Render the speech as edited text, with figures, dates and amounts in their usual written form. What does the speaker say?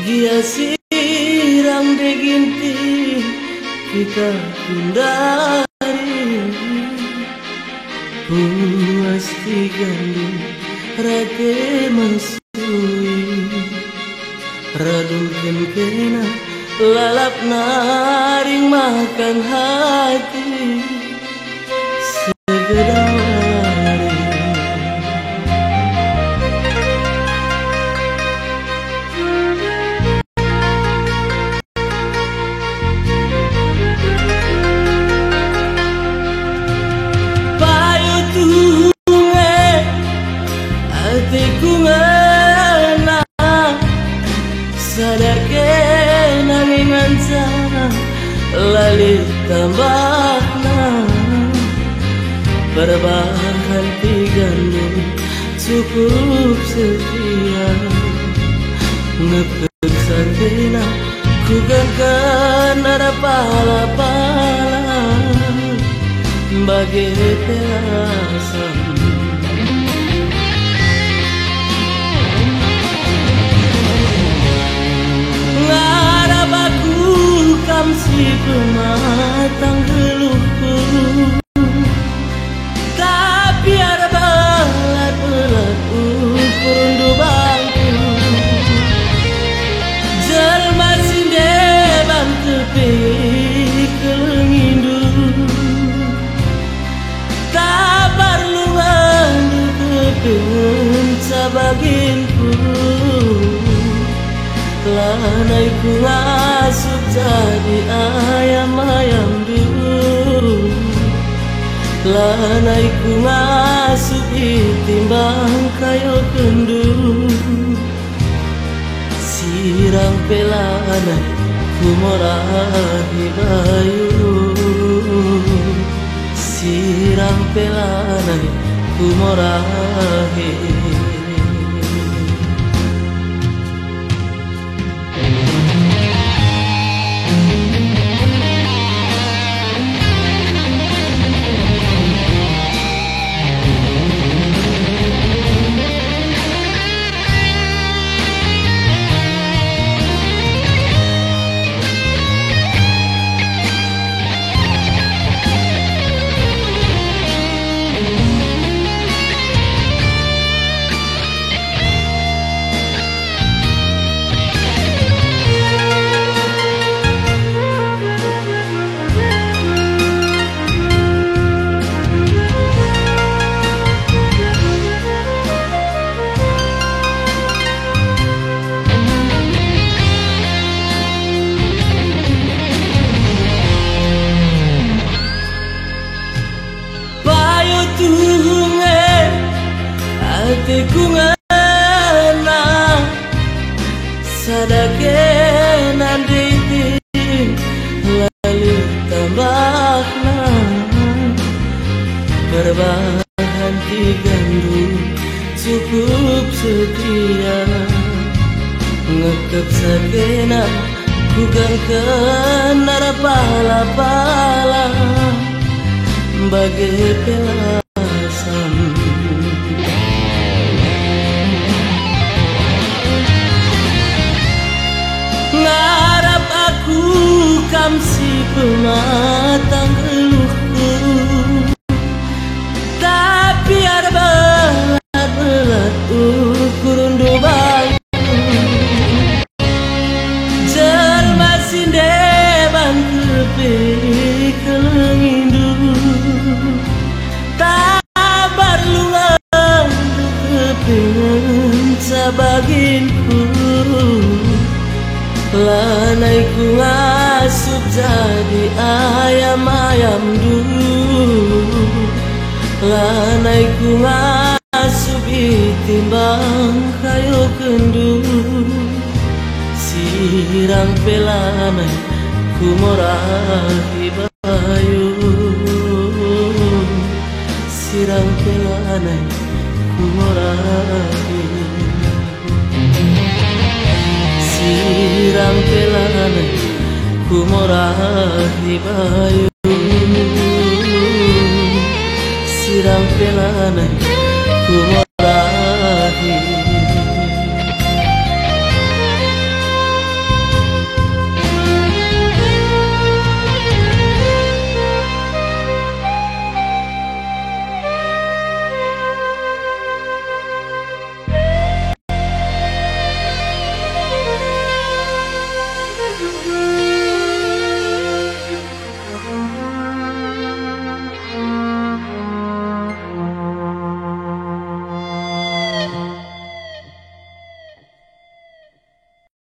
Dia sirang deginti kita hindari, puas digandung rake mansui, radungkeun kena lalap naring makan hati segedari. Payu tunge hatiku ngena sadake nanging sana lali tambahna berbahan digandung cukup setia ngepek sakena ku gangkan ada pala-pala bagi pelasan ngarap aku kamsi pematang geluhku, tapi ada belat-belat ukur undu bangku jelma sinde bang tepi kelengindu tak perlu mandu kepengen sabaginku lanai ku ngasup jadi ayam-ayam dulu, lanai ku ngasup ditimbang kayo kendu, sirang pelanai ku morahi bayu, sirang pelanai ku morahi. Tunge hatiku ngena sadake nanditi lalu tambahna berbahan digandung cukup setia ngekep sakena ku gangkeun ara pala-pala bagai pelasan ngarap aku kamsi pematang geluhku, tapi ada belat-belat ukur undu bangku jelma sinde bang tepi kelengindu tabar luang kepengen sabaginku lanai ku ngasup jadi ayam-ayam dulu, lanai ku ngasup ditimbang kayo kendu, sirang pelanai ku morahi bayu, sirang pelanai ku morahi, sirang pelanai ku morahi bayu, sirang pelanai ku